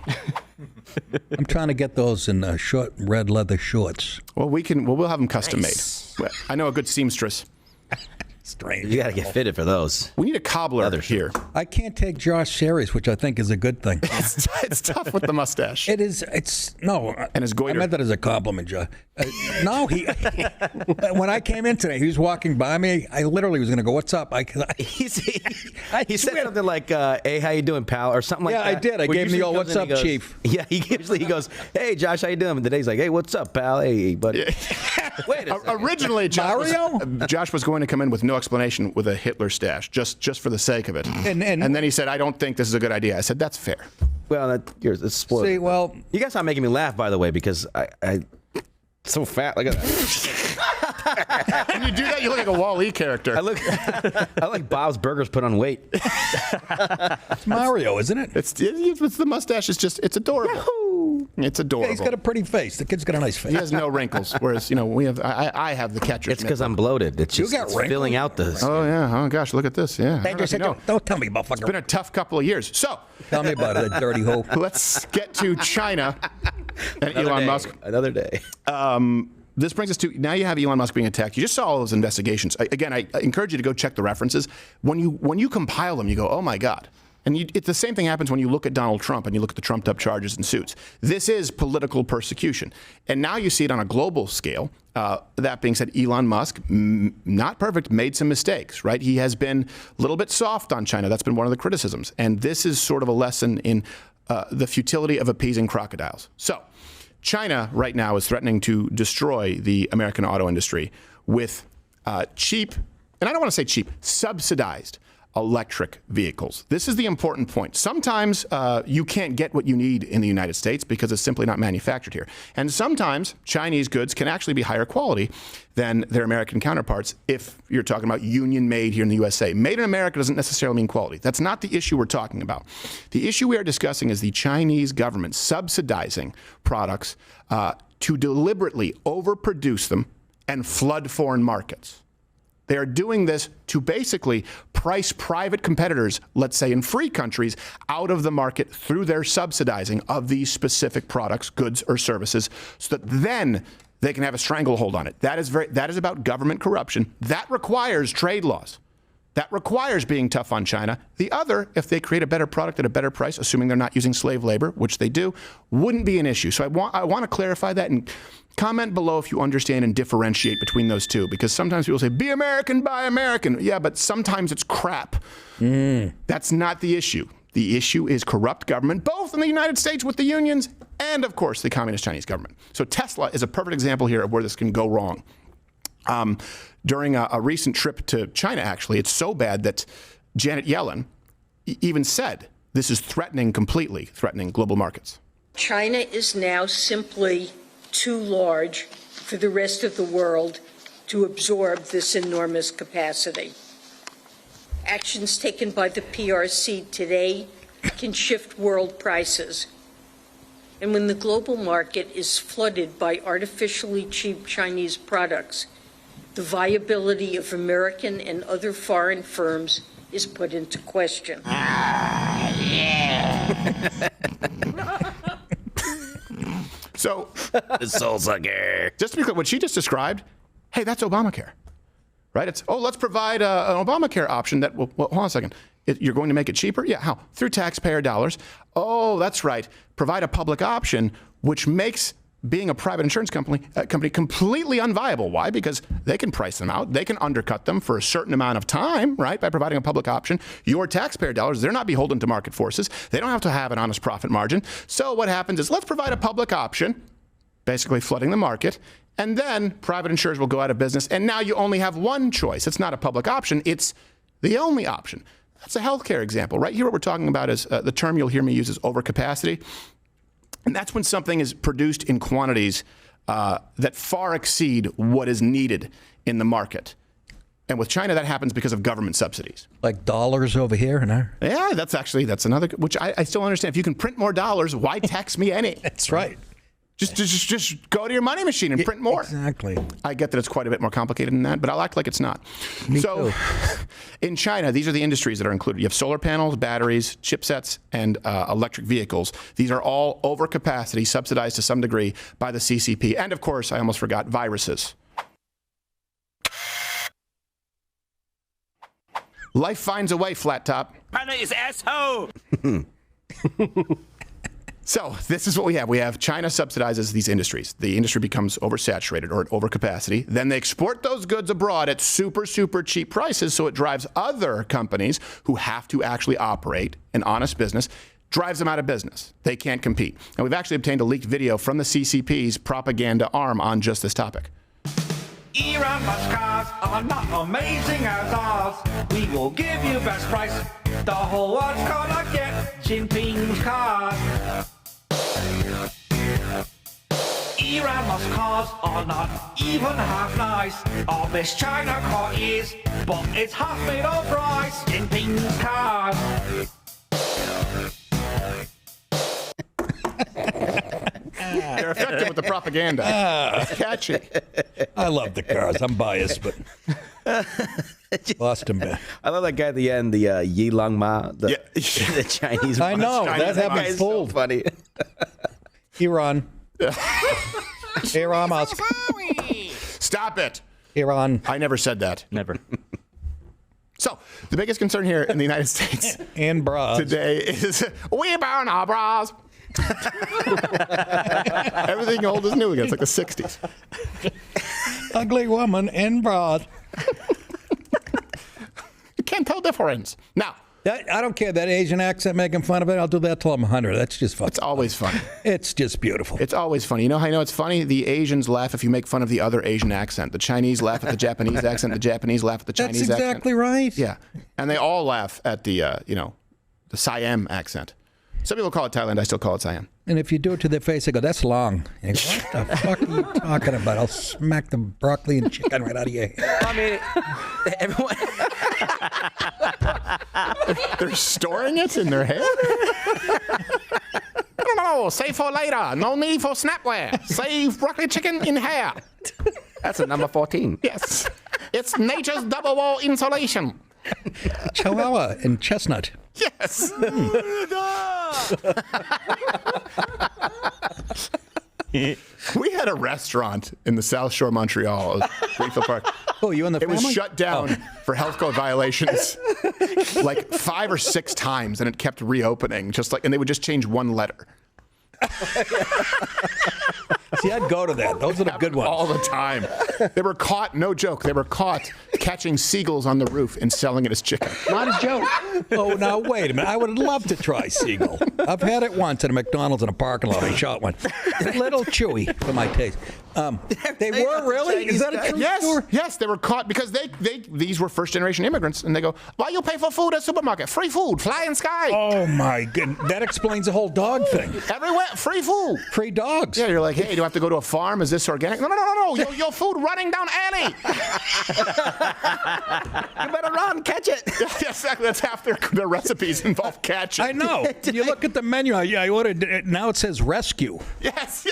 I'm trying to get those in short red leather shorts. Well, we'll have them custom made. I know a good seamstress. Strange. You got to get fitted for those. We need a cobbler here. I can't take Josh serious, which I think is a good thing. It's tough with the mustache. It is. It's no. And his goiter. I meant that as a compliment, Josh. No, when I came in today, he was walking by me. I literally was going to go, "What's up?" He said something like, "Hey, how you doing, pal?" or something like that. Yeah, I did. I gave him the old, "What's up, Chief?" Yeah, he goes, "Hey, Josh, how you doing?" And today he's like, "Hey, what's up, pal? Hey, buddy." Yeah. Wait a second. Originally, Josh was going to come in with no explanation with a Hitler stash, just for the sake of it. And then he said, "I don't think this is a good idea." I said, "That's fair." Well, it's spoiled. See, well, you guys are making me laugh, by the way, because I so fat. Look at that. When you do that, you look like a Wall-E character. I like Bob's Burgers put on weight. It's Mario, isn't it? It's the mustache. It's adorable. Yahoo! It's adorable. Yeah, he's got a pretty face. The kid's got a nice face. He has no wrinkles. Whereas I have the catcher's. It's because I'm bloated. It's just filling out this. Oh yeah. Oh gosh, look at this. Yeah. Don't tell me about fucking. It's been a tough couple of years. So tell me about it, dirty hole. Let's get to China and Elon Musk. Another day. This brings us to, now you have Elon Musk being attacked. You just saw all those investigations. Again, I encourage you to go check the references. When you compile them, you go, oh my God. And it's the same thing happens when you look at Donald Trump and you look at the trumped up charges and suits. This is political persecution. And now you see it on a global scale. That being said, Elon Musk, not perfect, made some mistakes, right? He has been a little bit soft on China. That's been one of the criticisms. And this is sort of a lesson in the futility of appeasing crocodiles. So China right now is threatening to destroy the American auto industry with cheap, and I don't want to say cheap, subsidized electric vehicles. This is the important point. Sometimes you can't get what you need in the United States because it's simply not manufactured here. And sometimes Chinese goods can actually be higher quality than their American counterparts if you're talking about union made here in the USA. Made in America doesn't necessarily mean quality. That's not the issue we're talking about. The issue we are discussing is the Chinese government subsidizing products to deliberately overproduce them and flood foreign markets. They are doing this to basically price private competitors, let's say in free countries, out of the market through their subsidizing of these specific products, goods, or services, so that then they can have a stranglehold on it. That is about government corruption. That requires trade laws. That requires being tough on China. The other, if they create a better product at a better price, assuming they're not using slave labor, which they do, wouldn't be an issue. So I want to clarify that, and comment below if you understand and differentiate between those two, because sometimes people say, be American, buy American. Yeah, but sometimes it's crap. That's not the issue. The issue is corrupt government, both in the United States with the unions and, of course, the communist Chinese government. So Tesla is a perfect example here of where this can go wrong. During a recent trip to China, actually, it's so bad that Janet Yellen even said this is completely threatening global markets. China is now simply too large for the rest of the world to absorb this enormous capacity. Actions taken by the PRC today can shift world prices. And when the global market is flooded by artificially cheap Chinese products, the viability of American and other foreign firms is put into question. So, the soul sucker. Just to be clear, what she just described, hey, that's Obamacare, right? It's, let's provide an Obamacare option that, well, hold on a second. You're going to make it cheaper? Yeah, how? Through taxpayer dollars. Oh, that's right. Provide a public option, which makes being a private insurance company completely unviable. Why? Because they can price them out. They can undercut them for a certain amount of time, right? By providing a public option. Your taxpayer dollars, they're not beholden to market forces. They don't have to have an honest profit margin. So what happens is, let's provide a public option, basically flooding the market, and then private insurers will go out of business. And now you only have one choice. It's not a public option. It's the only option. That's a healthcare example. Right here, what we're talking about is the term you'll hear me use is overcapacity. And that's when something is produced in quantities that far exceed what is needed in the market. And with China, that happens because of government subsidies. Like dollars over here? No? Yeah, that's another, which I still understand. If you can print more dollars, why tax me any? That's right. Just go to your money machine and print more. Exactly. I get that it's quite a bit more complicated than that, but I'll act like it's not. Me too. In China, these are the industries that are included. You have solar panels, batteries, chipsets, and electric vehicles. These are all overcapacity, subsidized to some degree by the CCP. And of course, I almost forgot, viruses. Life finds a way, flat top. China is asshole. So this is what we have. We have China subsidizes these industries. The industry becomes oversaturated or at overcapacity. Then they export those goods abroad at super, super cheap prices. So it drives other companies who have to actually operate an honest business, drives them out of business. They can't compete. And we've actually obtained a leaked video from the CCP's propaganda arm on just this topic. Elon Musk cars are not amazing as ours. We will give you best price. The whole world's gonna get Jinping's cars. Elon Musk cars are not even half nice. Our best China car is, but it's half made of rice. Jinping's cars. They're effective with the propaganda. It's catchy. I love the cars. I'm biased, but lost him back. I love that guy at the end, the Yi Lang Ma, the Chinese. I know. That happens so funny. Iran. Iran Musk. Stop it. Iran. I never said that. Never. So, the biggest concern here in the United States and bras today is we burn our bras. Everything old is new again. It's like the 60s. Ugly woman in bras. You can't tell difference. Now, I don't care that Asian accent making fun of it. I'll do that till I'm 100. That's just fun. It's always funny. It's just beautiful. It's always funny. You know how I know it's funny? The Asians laugh if you make fun of the other Asian accent. The Chinese laugh at the Japanese accent. The Japanese laugh at the Chinese accent. That's exactly right. Yeah. And they all laugh at the, the Siam accent. Some people call it Thailand. I still call it Siam. And if you do it to their face, they go, that's long. You go, what the fuck are you talking about? I'll smack the broccoli and chicken right out of your head. I mean, everyone. They're storing it in their head? No, save for later. No need for snapware. Save broccoli chicken in hair. That's a number 14. Yes. It's nature's double wall insulation. Chihuahua and chestnut. Yes. We had a restaurant in the South Shore of Montreal, Greenfield Park. Oh, you and the family? It was shut down for health code violations like 5 or 6 times, and it kept reopening. And they would just change one letter. See, I'd go to that. Those are the good ones. All the time. They were caught, no joke, they were caught catching seagulls on the roof and selling it as chicken. Not a joke. Oh, now, wait a minute. I would love to try seagull. I've had it once at a McDonald's in a parking lot. I shot one. A little chewy for my taste. They were really? Is that a true story? Yes, they were caught because these were first-generation immigrants, and they go, why you pay for food at supermarket? Free food, flying sky. Oh, my goodness. That explains the whole dog thing. Everywhere, free food. Free dogs. Yeah, you're like, hey, do I have to go to a farm? Is this organic? No. Your food running down alley. You better run, catch it. Yes, exactly. That's half their recipes involve catching. I know. You look at the menu. I ordered it. Now it says rescue. Yes.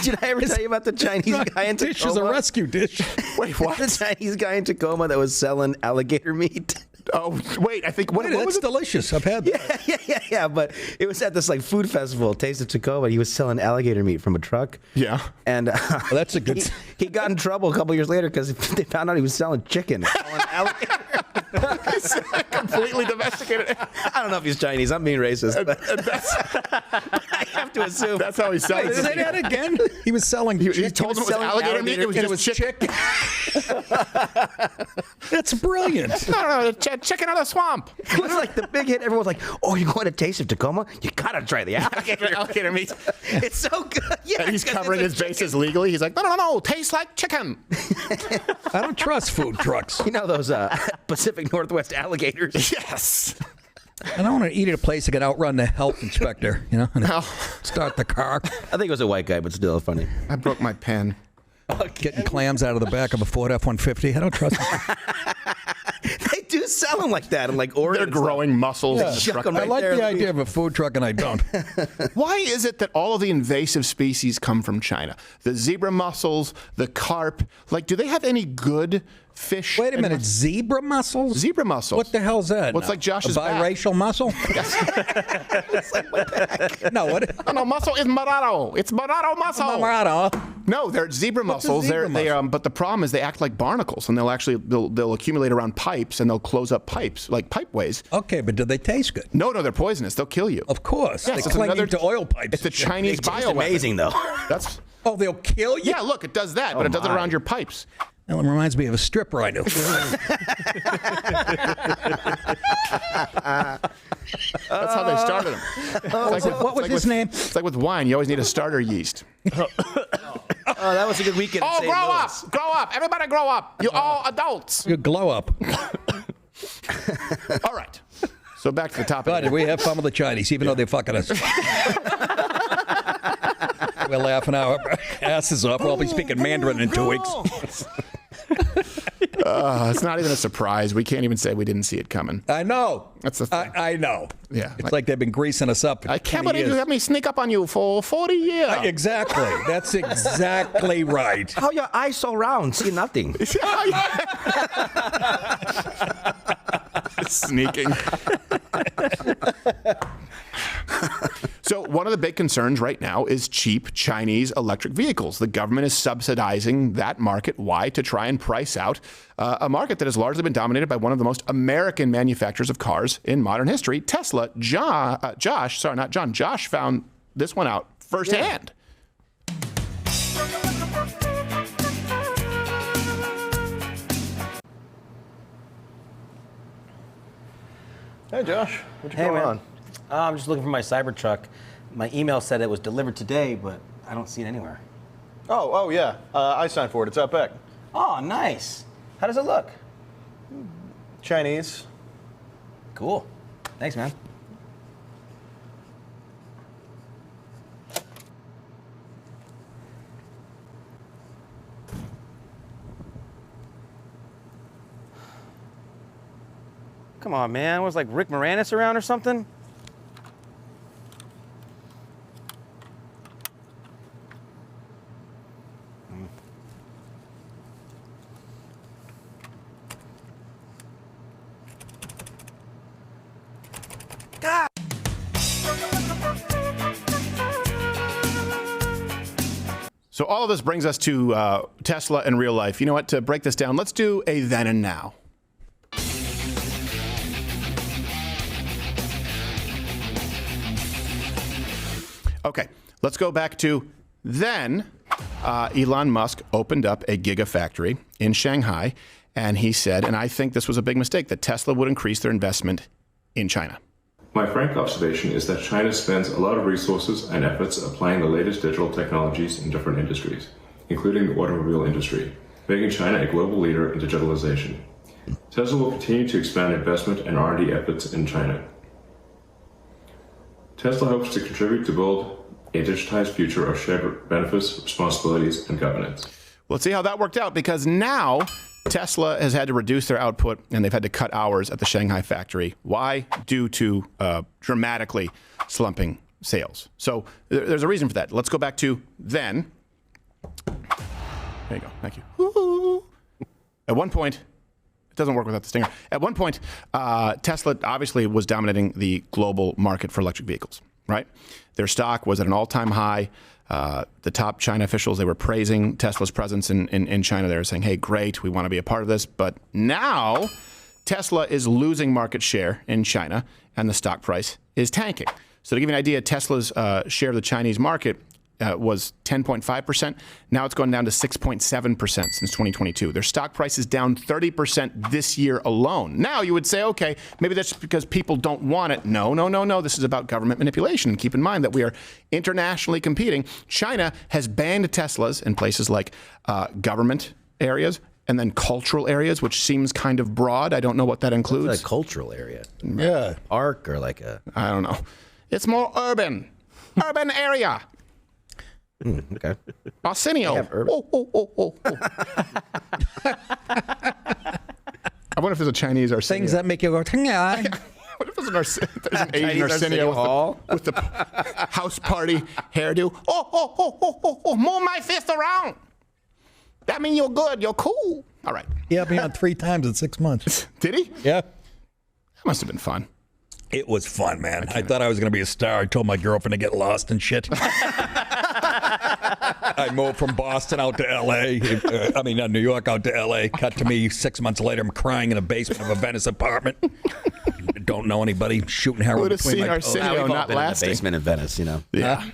Did I ever tell you about the Chinese guy in Tacoma? Dish is a rescue dish. Wait, what? The Chinese guy in Tacoma that was selling alligator meat. Oh, wait, I think... What that's delicious. I've had that. Yeah, but it was at this fuod festival, Taste of Tacoma. He was selling alligator meat from a truck. Yeah. And well, that's a good... He got in trouble a couple years later because they found out he was selling chicken. Selling alligator. Completely domesticated. I don't know if he's Chinese. I'm being racist. But I have to assume. That's how he sells it. Say that again. He was selling... He told him it was alligator meat. It was just chicken. That's brilliant. No, chicken out of the swamp. It was like the big hit. Everyone was like, oh, you're going to Taste of Tacoma? You got to try the alligator meat. It's so good. Yeah, and he's covering his bases legally. He's like, no, tastes like chicken. I don't trust food trucks. You know those Pacific Northwest alligators? Yes. I don't want to eat at a place that can outrun the health inspector, you know, and start the car. I think it was a white guy, but still funny. I broke my pen. Getting clams out of the back of a Ford F-150. I don't trust them. They do sell them like that in like Oregon. They're growing muscles. Yeah. I like the idea of a food truck, and I don't. Why is it that all of the invasive species come from China? The zebra mussels, the carp. Like, do they have any good fish? Wait a minute, zebra mussels? Zebra mussels. What the hell's that? Well, it's like Josh's a biracial mussel? Yes. No, what? No, mussel is Morado. It's Morado mussel. Morado. No, they're zebra mussels. But the problem is they act like barnacles, and they'll accumulate around pipes, and they'll close up pipes, like pipeways. Okay, but do they taste good? No, they're poisonous. They'll kill you. Of course. Yes, They cling into oil pipes. It's a Chinese bioweapon. Amazing, though. Oh, they'll kill you? Yeah, look, it does that, but it does it around your pipes. Well, it reminds me of a stripper I knew. That's how they started them. What was his name? It's like with wine. You always need a starter yeast. Oh, that was a good weekend. Oh, grow up. Everybody grow up. You all adults. You glow up. All right. So back to the topic. But we have fun with the Chinese, even though they're fucking us. We're laughing our asses off. We'll be speaking Mandarin in 2 weeks. It's not even a surprise. We can't even say we didn't see it coming. I know. That's the thing. I know. Yeah. It's like they've been greasing us up. I can't believe you let me sneak up on you for 40 years. Exactly. That's exactly right. How your eyes so round? See nothing. Sneaking. So one of the big concerns right now is cheap Chinese electric vehicles. The government is subsidizing that market. Why? To try and price out a market that has largely been dominated by one of the most American manufacturers of cars in modern history, Tesla. Josh found this one out firsthand. Hey, Josh. What's going on? I'm just looking for my Cybertruck. My email said it was delivered today, but I don't see it anywhere. Oh, yeah. I signed for it. It's out back. Oh, nice. How does it look? Chinese. Cool. Thanks, man. Come on, man. Was like Rick Moranis around or something? So all of this brings us to Tesla in real life. You know what? To break this down, let's do a then and now. Okay, let's go back to then. Elon Musk opened up a gigafactory in Shanghai, and he said, and I think this was a big mistake, that Tesla would increase their investment in China. My frank observation is that China spends a lot of resources and efforts applying the latest digital technologies in different industries, including the automobile industry, making China a global leader in digitalization. Tesla will continue to expand investment and R&D efforts in China. Tesla hopes to contribute to build a digitized future of shared benefits, responsibilities, and governance. Well, let's see how that worked out, because now Tesla has had to reduce their output, and they've had to cut hours at the Shanghai factory. Why? Due to dramatically slumping sales. So there's a reason for that. Let's go back to then. There you go. Thank you. Woo-hoo. At one point, it doesn't work without the stinger. At one point, Tesla obviously was dominating the global market for electric vehicles, right? Their stock was at an all-time high. The top China officials, they were praising Tesla's presence in China. They were saying, hey, great, we want to be a part of this. But now Tesla is losing market share in China, and the stock price is tanking. So to give you an idea, Tesla's share of the Chinese market was 10.5%. Now it's gone down to 6.7% since 2022. Their stock price is down 30% this year alone. Now you would say, okay, maybe that's because people don't want it. No. This is about government manipulation. And keep in mind that we are internationally competing. China has banned Teslas in places like government areas and then cultural areas, which seems kind of broad. I don't know what that includes. What's a cultural area? Yeah. Park or like a... I don't know. It's more urban. Urban area. Okay. Arsenio. I wonder if there's a Chinese Arsenio. Things that make you go, yeah. What if there's an Asian Arsenio with the house party hairdo? Move my fist around. That means you're good. You're cool. All right. Yeah, I've been on 3 times in 6 months. Did he? Yeah. That must have been fun. It was fun, man. I thought I was going to be a star. I told my girlfriend to get lost and shit. I moved from Boston out to L.A. New York out to L.A. Cut to me 6 months later. I'm crying in the basement of a Venice apartment. Don't know anybody, shooting heroin between my toes. We've all been in the basement in Venice, you know. Yeah.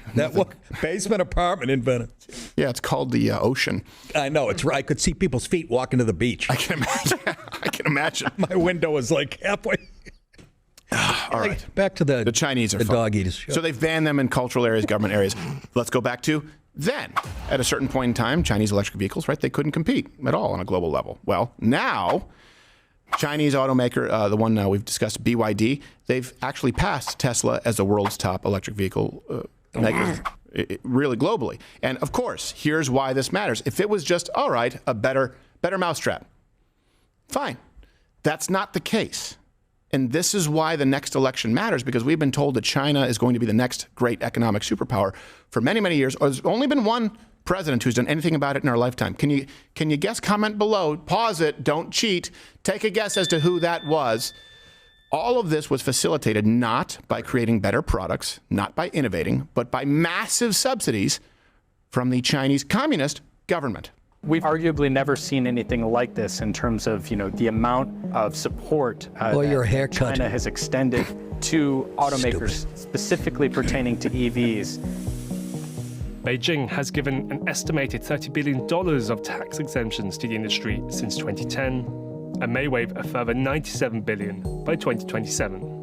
Basement apartment in Venice. Yeah, it's called the Ocean. I know. It's right. I could see people's feet walking to the beach. I can imagine. My window was like halfway. All right. Back to the Chinese are the fun. dog eaters. Sure. So they've banned them in cultural areas, government areas. Let's go back to then. At a certain point in time, Chinese electric vehicles, right? They couldn't compete at all on a global level. Well, now Chinese automaker, the one now we've discussed, BYD, they've actually passed Tesla as the world's top electric vehicle maker, really globally. And of course, here's why this matters. If it was just, all right, a better mousetrap, fine. That's not the case. And this is why the next election matters, because we've been told that China is going to be the next great economic superpower for many, many years. There's only been one president who's done anything about it in our lifetime. Can you guess? Comment below. Pause it. Don't cheat. Take a guess as to who that was. All of this was facilitated not by creating better products, not by innovating, but by massive subsidies from the Chinese Communist government. We've arguably never seen anything like this in terms of, the amount of support that China has extended to automakers, specifically pertaining to EVs. Beijing has given an estimated $30 billion of tax exemptions to the industry since 2010 and may waive a further $97 billion by 2027.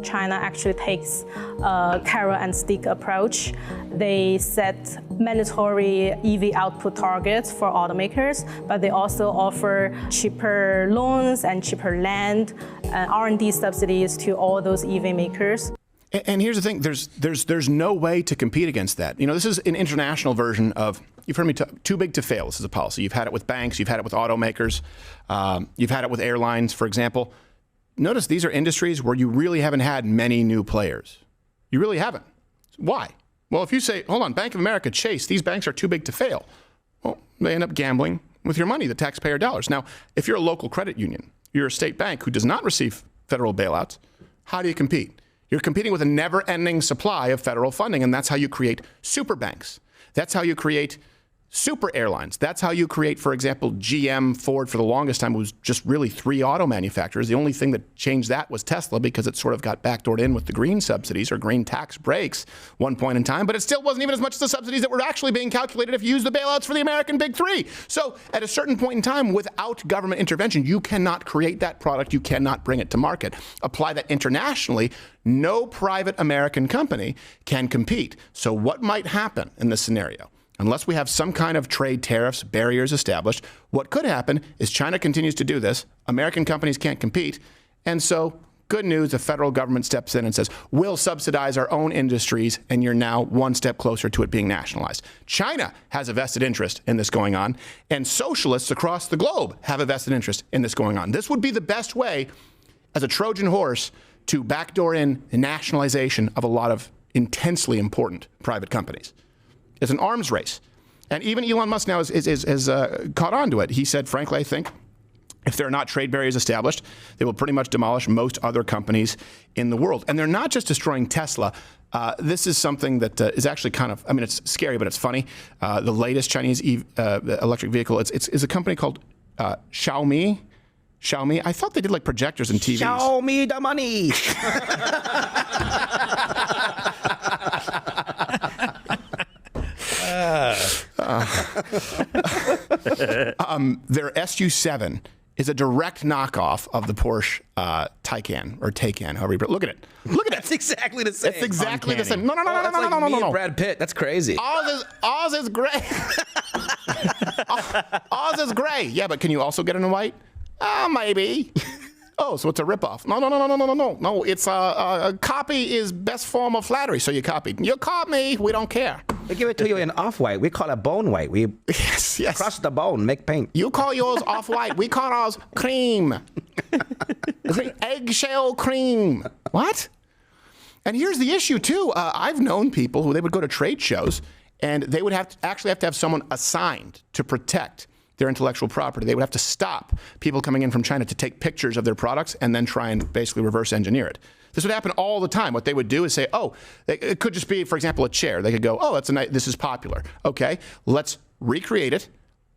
China actually takes a carrot and stick approach. They set mandatory EV output targets for automakers, but they also offer cheaper loans and cheaper land and R&D subsidies to all those EV makers. And here's the thing, there's no way to compete against that. This is an international version of, you've heard me talk, too big to fail. This is a policy. You've had it with banks, you've had it with automakers, you've had it with airlines, for example. Notice these are industries where you really haven't had many new players. You really haven't. Why? Well, if you say, hold on, Bank of America, Chase, these banks are too big to fail. Well, they end up gambling with your money, the taxpayer dollars. Now, if you're a local credit union, you're a state bank who does not receive federal bailouts, how do you compete? You're competing with a never-ending supply of federal funding, and that's how you create super banks. That's how you create super airlines. That's how you create, for example, GM, Ford. For the longest time, it was just really 3 auto manufacturers. The only thing that changed that was Tesla, because it sort of got backdoored in with the green subsidies or green tax breaks one point in time. But it still wasn't even as much as the subsidies that were actually being calculated if you use the bailouts for the American Big Three. So at a certain point in time, without government intervention, you cannot create that product. You cannot bring it to market. Apply that internationally. No private American company can compete. So what might happen in this scenario? Unless we have some kind of trade tariffs, barriers established, what could happen is China continues to do this. American companies can't compete. And so, good news, the federal government steps in and says, we'll subsidize our own industries, and you're now one step closer to it being nationalized. China has a vested interest in this going on, and socialists across the globe have a vested interest in this going on. This would be the best way, as a Trojan horse, to backdoor in the nationalization of a lot of intensely important private companies. It's an arms race. And even Elon Musk now is caught on to it. He said, frankly, I think if there are not trade barriers established, they will pretty much demolish most other companies in the world. And they're not just destroying Tesla. This is something that is actually kind of, it's scary, but it's funny. The latest Chinese electric vehicle, it's a company called Xiaomi. I thought they did like projectors and TVs. Show me the money. Their SU7 is a direct knockoff of the Porsche Taycan or Taycan, however you look at it. Look at it. That's exactly the same. It's exactly the same. No. That's like me and Brad Pitt. That's crazy. Ours is gray. Ours is gray. Yeah, but can you also get it in white? Maybe. Oh, so it's a ripoff. No. It's a copy is best form of flattery. So you copied. You caught me. We don't care. We give it to you in off-white. We call it bone white. We crush the bone, make paint. You call yours off-white. We call ours cream. Eggshell cream. What? And here's the issue, too. I've known people who they would go to trade shows, and they would actually have to have someone assigned to protect their intellectual property. They would have to stop people coming in from China to take pictures of their products and then try and basically reverse engineer it. This would happen all the time. What they would do is say, oh, it could just be, for example, a chair. They could go, oh, this is popular. Okay, let's recreate it.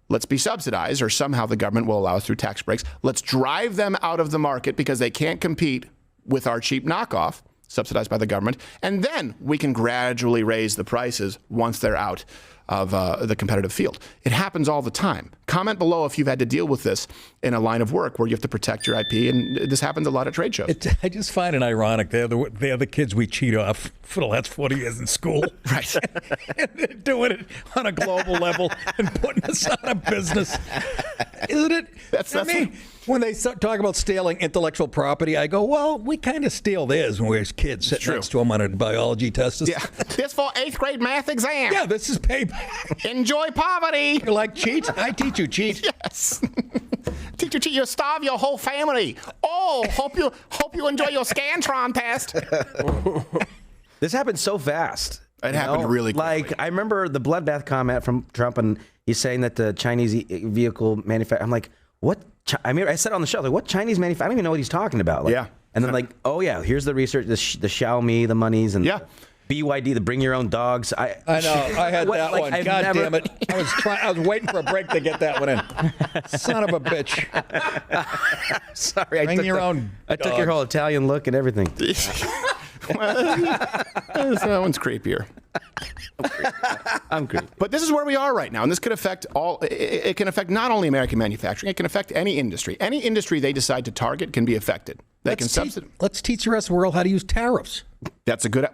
Let's be subsidized, or somehow the government will allow us through tax breaks. Let's drive them out of the market because they can't compete with our cheap knockoff, subsidized by the government. And then we can gradually raise the prices once they're out of the competitive field. It happens all the time. Comment below if you've had to deal with this in a line of work where you have to protect your IP, and this happens a lot at trade shows. I just find it ironic. They're the kids we cheat off for the last 40 years in school. Right. And they're doing it on a global level and putting us out of business. Isn't it? That's when they start talking about stealing intellectual property, I go, well, we kind of steal theirs when we were kids, sitting next to them on a biology test. Yeah. This for 8th grade math exam. Yeah, this is payback. Enjoy poverty. You like cheat? I teach you cheat. Yes. Teach you cheat. You starve your whole family. Oh, hope you enjoy your Scantron test. This happened so fast. It happened really quickly. Like, I remember the bloodbath comment from Trump, and he's saying that the Chinese vehicle manufacturer. I'm like, what? I mean, I said on the show, like, what Chinese manufacturer? I don't even know what he's talking about. Like, yeah. And then, like, oh, yeah, here's the research, the Xiaomi, the monies, and BYD, the bring your own dogs. I know. I had that one. God damn it. I was waiting for a break to get that one in. Son of a bitch. Sorry. Bring your own I took your whole Italian look and everything. That one's creepier. I'm creepy. But this is where we are right now, and this could affect it can affect not only American manufacturing, it can affect any industry. Any industry they decide to target can be affected. Let's teach the rest of the world how to use tariffs. That's a good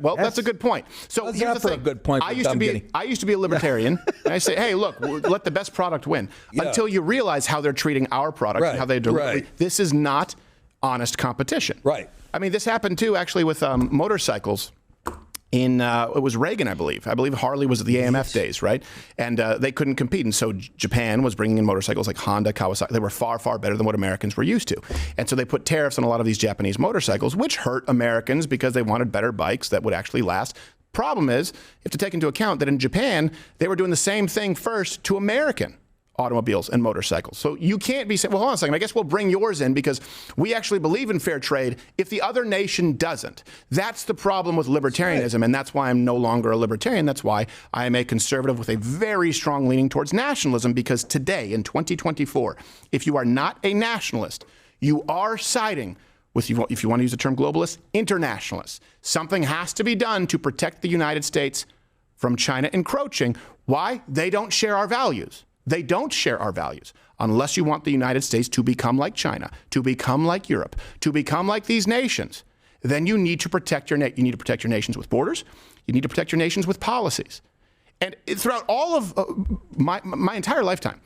point. So here's the thing. A good point. I used to be a libertarian, and I say, hey, look, let the best product win. Until you realize how they're treating our product and how they deliver. Right. This is not honest competition. Right. I mean, this happened too, actually, with motorcycles. It was Reagan, I believe. I believe Harley was the AMF days, right? And they couldn't compete. And so Japan was bringing in motorcycles like Honda, Kawasaki. They were far, far better than what Americans were used to. And so they put tariffs on a lot of these Japanese motorcycles, which hurt Americans because they wanted better bikes that would actually last. Problem is, you have to take into account that in Japan, they were doing the same thing first to American automobiles and motorcycles. So you can't be saying, well, hold on a second, I guess we'll bring yours in because we actually believe in fair trade if the other nation doesn't. That's the problem with libertarianism, and that's why I'm no longer a libertarian. That's why I am a conservative with a very strong leaning towards nationalism, because today, in 2024, if you are not a nationalist, you are siding with, if you want to use the term globalist, internationalists. Something has to be done to protect the United States from China encroaching. Why? They don't share our values. They don't share our values. Unless you want the United States to become like China, to become like Europe, to become like these nations, then you need to protect your nations with borders. You need to protect your nations with policies. And throughout all of my entire lifetime,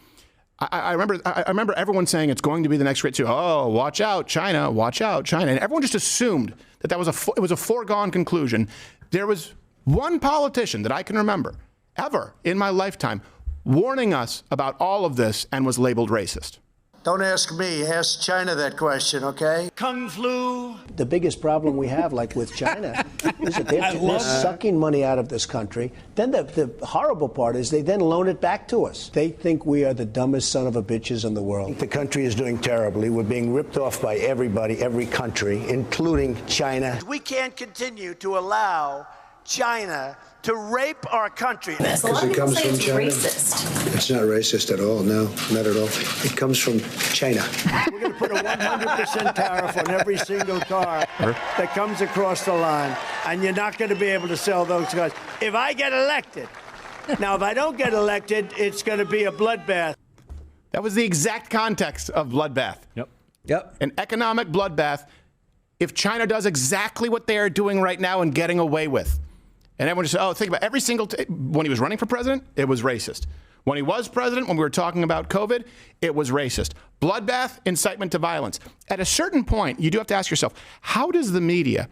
I remember everyone saying it's going to be the next great two. Oh, watch out, China! Watch out, China! And everyone just assumed that it was a foregone conclusion. There was one politician that I can remember ever in my lifetime warning us about all of this and was labeled racist. Don't ask me, ask China that question, okay? Kung flu. The biggest problem we have, like with China, is that they're sucking money out of this country. Then the horrible part is they then loan it back to us. They think we are the dumbest son of a bitches in the world. The country is doing terribly. We're being ripped off by everybody, every country, including China. We can't continue to allow China to rape our country. Because it comes from China. Racist. It's not racist at all. No, not at all. It comes from China. We're going to put a 100% tariff on every single car that comes across the line, and you're not going to be able to sell those cars. If I get elected, Now, if I don't get elected, it's going to be a bloodbath. That was the exact context of bloodbath. Yep. An economic bloodbath. If China does exactly what they are doing right now and getting away with. And everyone just said, think about every single when he was running for president, it was racist. When he was president, when we were talking about COVID, it was racist. Bloodbath, incitement to violence. At a certain point, you do have to ask yourself, how does the media,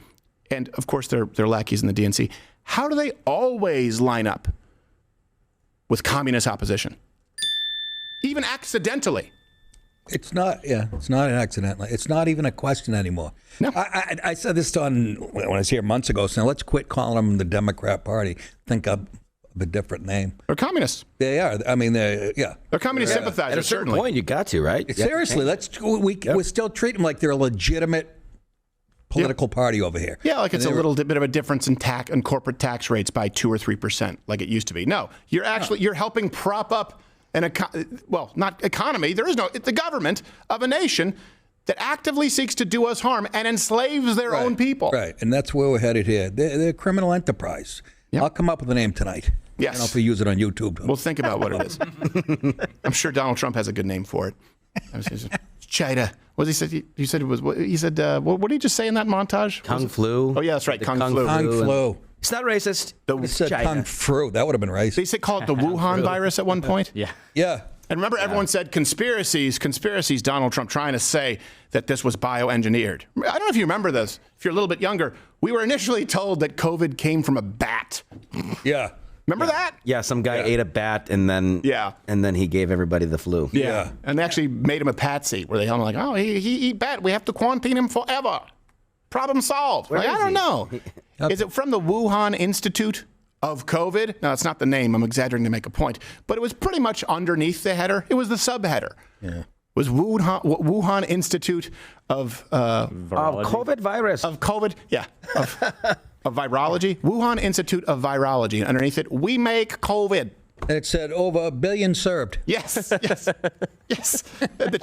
and of course they're lackeys in the DNC, how do they always line up with communist opposition? Even accidentally. It's not an accident. It's not even a question anymore. No. I said this when I was here months ago, so now let's quit calling them the Democrat Party. Think of a different name. They're communists. They are. I mean, they're communist sympathizers. At a certain point, you got to, right? Seriously, we still treat them like they're a legitimate political party over here. Yeah, like it's a little bit of a difference in corporate tax rates by 2 or 3%, like it used to be. No, you're helping prop up not economy. There is the government of a nation that actively seeks to do us harm and enslaves their own people. Right, and that's where we're headed here. They're a criminal enterprise. Yep. I'll come up with a name tonight. Yes. I don't know if we use it on YouTube. We'll think about what it is. I'm sure Donald Trump has a good name for it. China. What did he say? He said it was. He said. What did he just say in that montage? Kung flu. Oh yeah, that's right. Kung flu. Kung flu. It's not racist. He said Kung flu. That would have been racist. They said call it the Wuhan virus at one point. Yeah. Yeah. And remember, everyone said conspiracies. Donald Trump trying to say that this was bioengineered. I don't know if you remember this. If you're a little bit younger, we were initially told that COVID came from a bat. Yeah. Remember that? Yeah, some guy ate a bat and then he gave everybody the flu. Yeah. And they actually made him a patsy where they held him like, oh, he bat. We have to quarantine him forever. Problem solved. Like, I don't know. Is it from the Wuhan Institute of COVID? No, it's not the name. I'm exaggerating to make a point. But it was pretty much underneath the header. It was the subheader. Yeah. It was Wuhan Institute of COVID virus. Of COVID, yeah. Of virology. Wuhan Institute of Virology. And underneath it, we make COVID. And it said over 1 billion served. Yes. To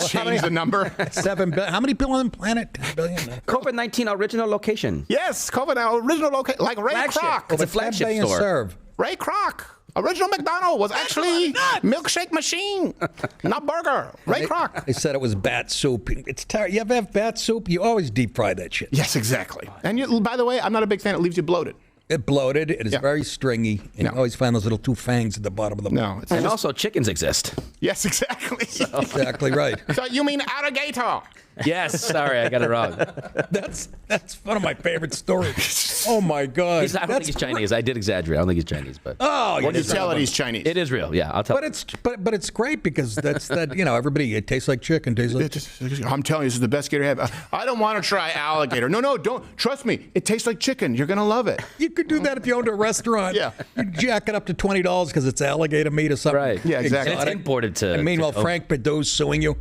change the number. 7 billion. How many people on the planet? 10 billion. COVID-19 original location. Yes, COVID original location. Like Ray Kroc. It's a flagship 10 billion store. served. Ray Kroc. Original McDonald was actually milkshake machine, not burger. Ray Kroc. They said it was bat soup. It's terrible. You ever have bat soup? You always deep fry that shit. Yes, exactly. And by the way, I'm not a big fan. It leaves you bloated. It bloated. It is very stringy. And you always find those little 2 fangs at the bottom of the mouth. And also chickens exist. Yes, exactly. Exactly right. So you mean alligator? Yes. Sorry, I got it wrong. That's one of my favorite stories. Oh my God. I don't think he's Chinese. I did exaggerate. I don't think he's Chinese, but When you tell it he's Chinese. It is real. Yeah, I'll tell. But it's great because that's everybody. It tastes like chicken. Tastes like. I'm telling you, this is the best gator I have. I don't want to try alligator. No, don't. Trust me. It tastes like chicken. You're gonna love it. You could do that if you owned a restaurant. Yeah. You jack it up to $20 because it's alligator meat or something. Right. Yeah, exactly. And it's imported to. And meanwhile, Frank Perdue's suing you.